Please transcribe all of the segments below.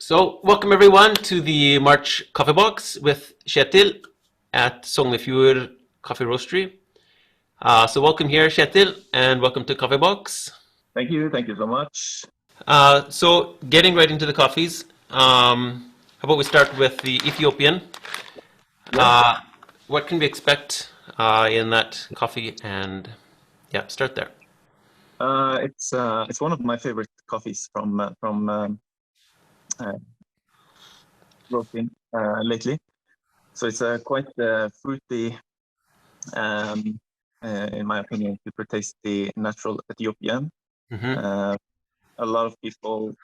So, welcome everyone to the March KaffeBox with Kjetil at Sognefjord Kaffibrenneri. So, welcome here, Kjetil, and welcome to KaffeBox. Thank you so much. So, getting right into the coffees, how about we start with the Ethiopian? Yeah. What can we expect in that coffee? And yeah, start there. It's one of my favorite coffees from roasting lately. So it's quite fruity, in my opinion, super tasty, natural Ethiopian. Mm-hmm. A lot of people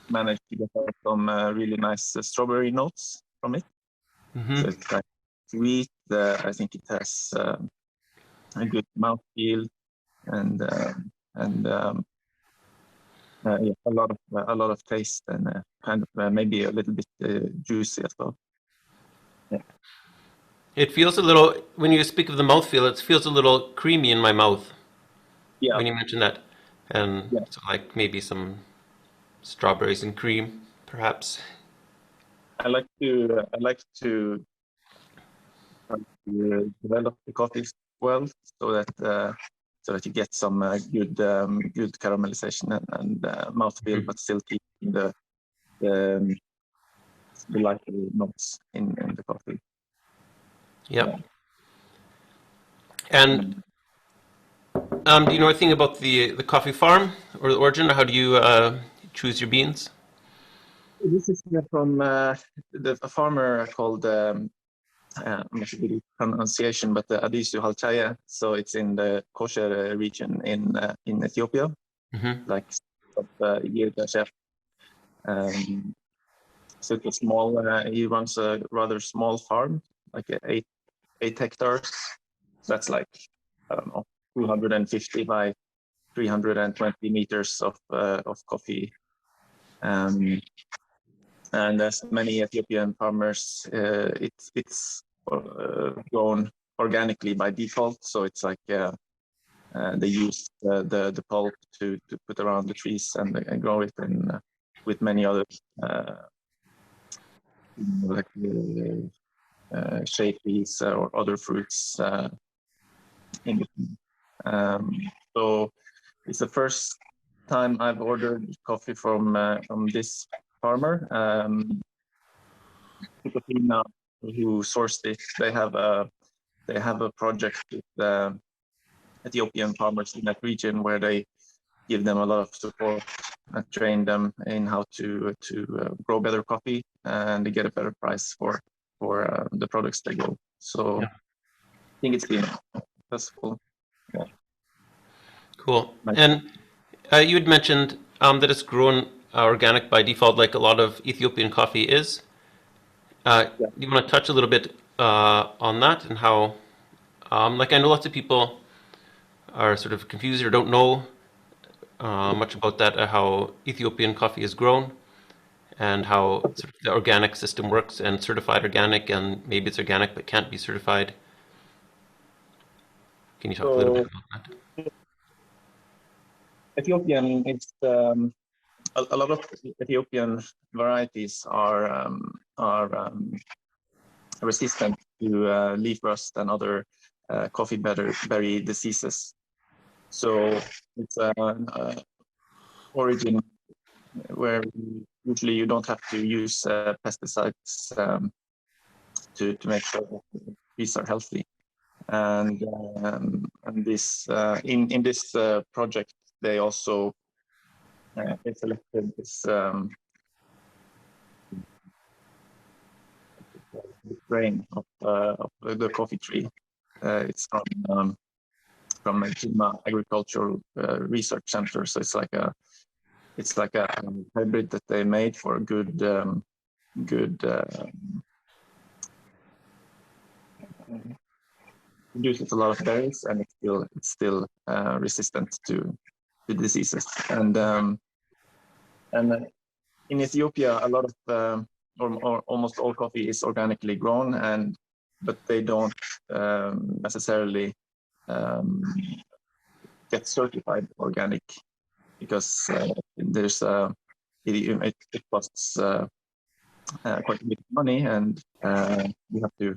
manage to get out some really nice strawberry notes from it. So Mm-hmm. it's like sweet. I think it has a good mouthfeel and and um, yeah, a lot of taste and kind of maybe a little bit juicy as well. Yeah. It feels a little, when you speak of the mouthfeel, it feels a little creamy in my mouth Yeah, when you mention that. And yeah. so, like maybe some strawberries and cream, perhaps. I like to try to develop the coffees well, so that you get some good caramelization and mouthfeel, but still keeping the, um, the lighter notes in the coffee. Yep. Yeah. And do you know anything about the coffee farm or the origin, or how do you choose your beans? This is from a farmer called I'm not sure the pronunciation, but the Adisu Halchaye. So it's in the Kochere region in Ethiopia, Mm-hmm. like of Yirga chef. So it's a small. He runs a rather small farm, like 8 hectares. So that's like, I don't know, 250 by 320 meters of coffee. Um, and as many Ethiopian farmers, it's grown organically by default. So it's like they use the pulp to put around the trees and grow it with many other like shade trees or other fruits in between. So it's the first time I've ordered coffee from this farmer. Typica, who sourced it, they have a project with Ethiopian farmers in that region where they give them a lot of support and train them in how to grow better coffee and they get a better price for the products they grow. So Yeah. I think it's been successful. Yeah. Cool. Like, And you had mentioned that it's grown organic by default, like a lot of Ethiopian coffee is. yeah. Do you want to touch a little bit on that and how, like I know lots of people are sort of confused or don't know much about that, how Ethiopian coffee is grown and how sort of the organic system works and certified organic and maybe it's organic but can't be certified. Can you talk a little bit So about that? Ethiopian is a lot of Ethiopian varieties are resistant to leaf rust and other coffee berry diseases. So it's an origin where usually you don't have to use pesticides to make sure that the trees are healthy. And this in this project they also they selected this strain of the coffee tree. It's from a Jima Agricultural Research Center, so it's like a hybrid that they made for a good produces a lot of berries and it's still resistant to diseases. And in Ethiopia, a lot of or almost all coffee is organically grown, but they don't necessarily um, get certified organic because there's it costs quite a bit of money, and you have to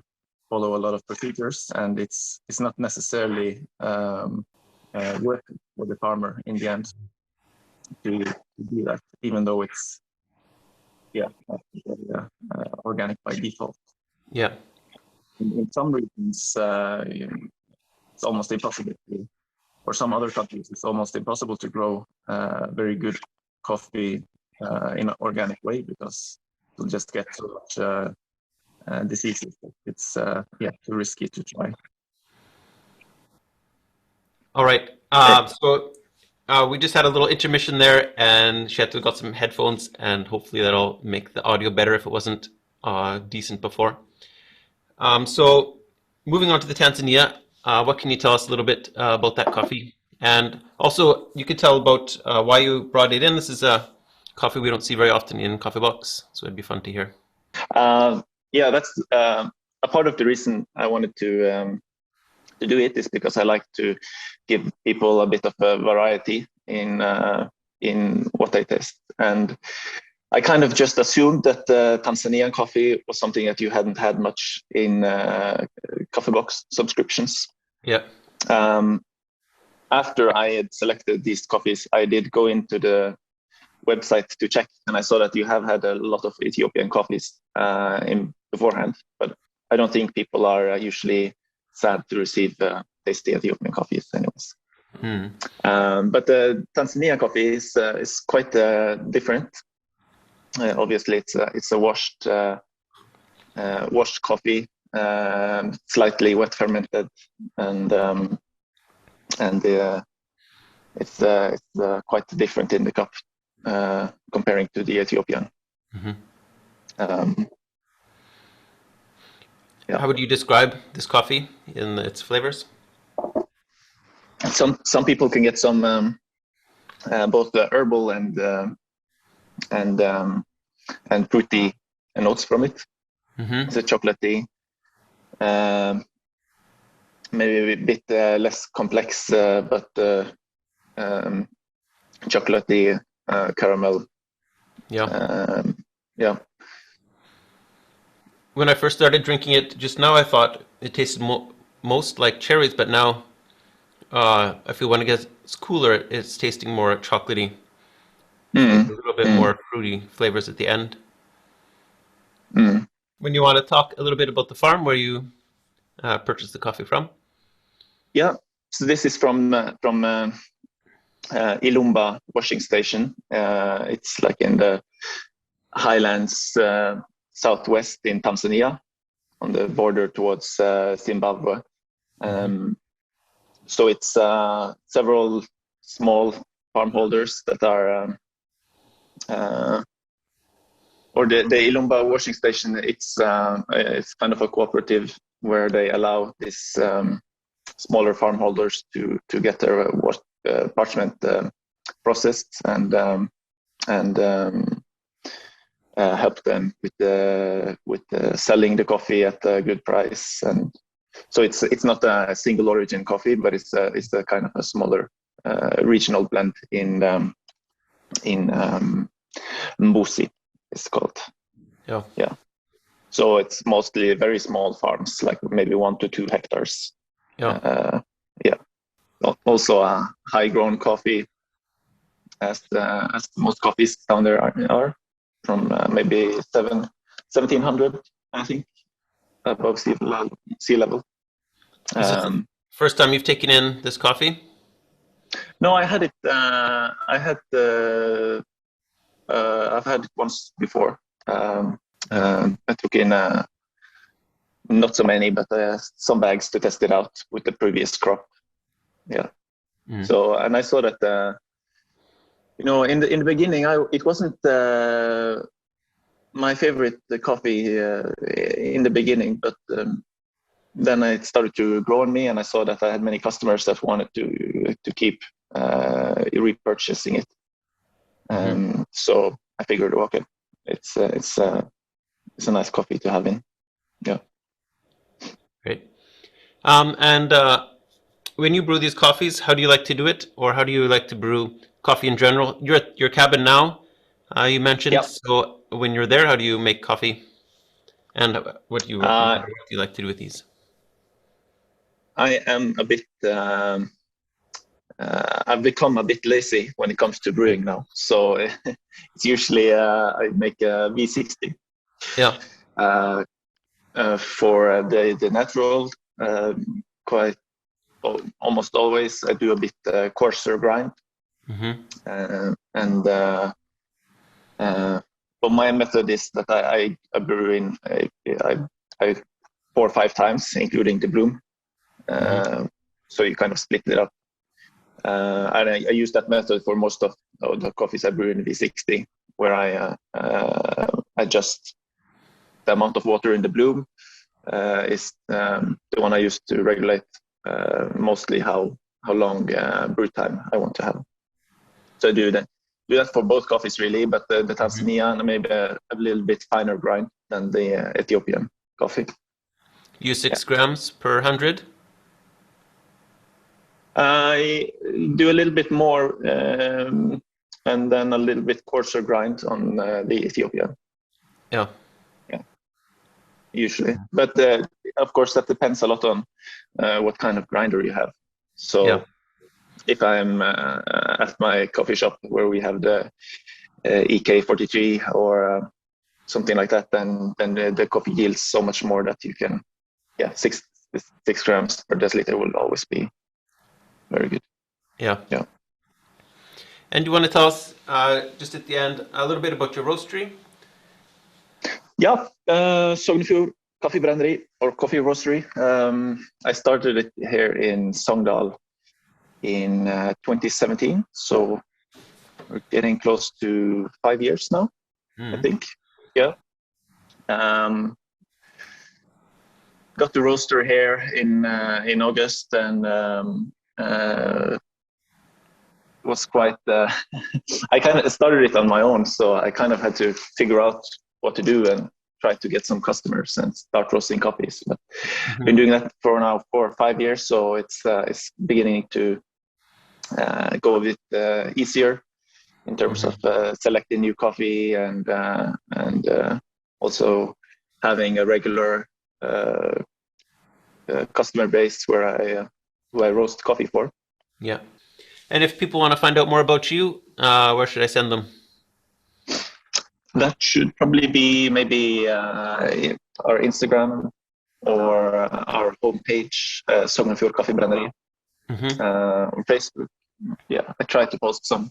follow a lot of procedures, and it's not necessarily worth it for the farmer in the end to do that, even though it's organic by default. Yeah. In some regions, it's almost impossible or some other countries, it's almost impossible to grow very good coffee in an organic way, because you'll just get so much diseases. It's too risky to try. All right. So we just had a little intermission there, and Shetu got some headphones, and hopefully that'll make the audio better if it wasn't decent before. So moving on to the Tanzania, what can you tell us a little bit about that coffee? And also, you could tell about why you brought it in. This is a coffee we don't see very often in KaffeBox, so it'd be fun to hear. That's a part of the reason I wanted to do it is because I like to give people a bit of a variety in what I taste. And I kind of just assumed that Tanzanian coffee was something that you hadn't had much in KaffeBox subscriptions. Yeah. After I had selected these coffees, I did go into the website to check, and I saw that you have had a lot of Ethiopian coffees in beforehand, but I don't think people are usually sad to receive tasty Ethiopian coffees anyways. But the Tanzania coffee is quite different. Obviously, it's a washed coffee, slightly wet fermented, and it's quite different in the cup comparing to the Ethiopian. How would you describe this coffee in its flavors? Some people can get some both herbal and fruity notes from it. It's a chocolatey, maybe a bit less complex, but chocolatey caramel. When I first started drinking it just now, I thought it tasted most like cherries, but now I feel when it gets cooler, it's tasting more chocolatey. A little bit more fruity flavors at the end. When you want to talk a little bit about the farm where you purchased the coffee from? Yeah, so this is from Ilomba washing station. It's like in the highlands southwest in Tanzania, on the border towards Zimbabwe. So it's several small farm holders that are, or the Ilomba washing station. It's kind of a cooperative where they allow these smaller farm holders to get their parchment processed and help them with selling the coffee at a good price. And so it's not a single origin coffee, but it's a kind of a smaller regional blend in Mbozi, it's called. Yeah. So it's mostly very small farms, like maybe 1 to 2 hectares. Also a high-grown coffee, as most coffees down there are from maybe 1700, I think, above sea level. Is it the first time you've taken in this coffee? No, I had it. I've had it once before. I took in not so many, but some bags to test it out with the previous crop. Yeah. So, and I saw that in the beginning, it wasn't my favorite coffee in the beginning, but then it started to grow on me, and I saw that I had many customers that wanted to keep repurchasing it. So I figured, okay, it's a nice coffee to have in. Yeah. Great. And when you brew these coffees, how do you like to do it, or how do you like to brew coffee in general? You're at your cabin now. You mentioned, Yeah. so when you're there, how do you make coffee? And what do Uh, you like to do with these? I am a bit. I've become a bit lazy when it comes to brewing now. So it's usually I make a V60 Yeah. for the natural. Quite almost always I do a bit coarser grind, Mm-hmm. and but my method is that I brew in I 4 or 5 times, including the bloom. Mm-hmm. So you kind of split it up. And I use that method for most of the coffees I brew in V60, where I adjust the amount of water in the bloom. Is the one I use to regulate mostly how long brew time I want to have. So I do that for both coffees really, but the Mm-hmm. Tanzania maybe a little bit finer grind than the Ethiopian coffee. Use Yeah. 6 grams per 100? I do a little bit more, and then a little bit coarser grind on the Ethiopian. Yeah. Yeah, usually. But of course, that depends a lot on what kind of grinder you have. Yeah. So if I'm at my coffee shop where we have the EK43 or something like that, then the coffee yields so much more that you can, 6 grams per deciliter will always be very good. Yeah. Yeah. And do you want to tell us, just at the end, a little bit about your roastery? Yeah, Sognefjord Kaffibrenneri or coffee roastery. I started it here in Sogndal in 2017, so we're getting close to 5 years now, I Mm. think. Yeah. Got the roaster here in August, and was quite. I kind of started it on my own, so I kind of had to figure out what to do and try to get some customers and start roasting coffees. But been Mm-hmm. doing that for now 4 or 5 years, so it's beginning to go a bit easier in terms of Mm-hmm. selecting new coffee and also having a regular customer base where who I roast coffee for. Yeah. And if people want to find out more about you, where should I send them? That should probably be maybe our Instagram or our homepage, Sognefjord Kaffibrenneri, Mm-hmm. on Facebook. Yeah, I try to post some,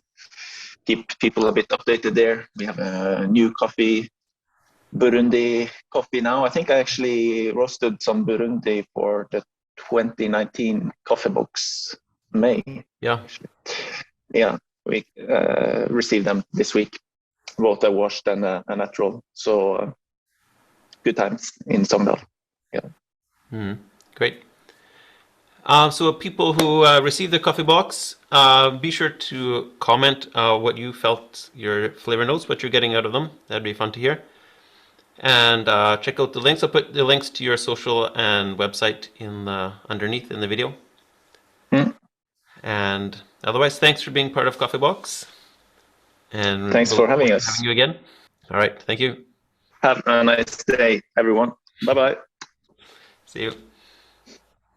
keep people a bit updated there. We have a new coffee, Burundi coffee now. I think I actually roasted some Burundi for the 2019 KaffeBox May. Yeah. Actually. Yeah, we received them this week, both a washed and a natural. So good times in Sogndal. Yeah. Mm-hmm. Great. So people who receive the coffee box, be sure to comment what you felt your flavor notes, what you're getting out of them. That'd be fun to hear. And check out the links. I'll put the links to your social and website in the underneath in the video. Mm. And otherwise, thanks for being part of Coffee Box. And Thanks we'll look for having forward to having us. you again. All right. Thank you. Have a nice day, everyone. Bye bye. See you.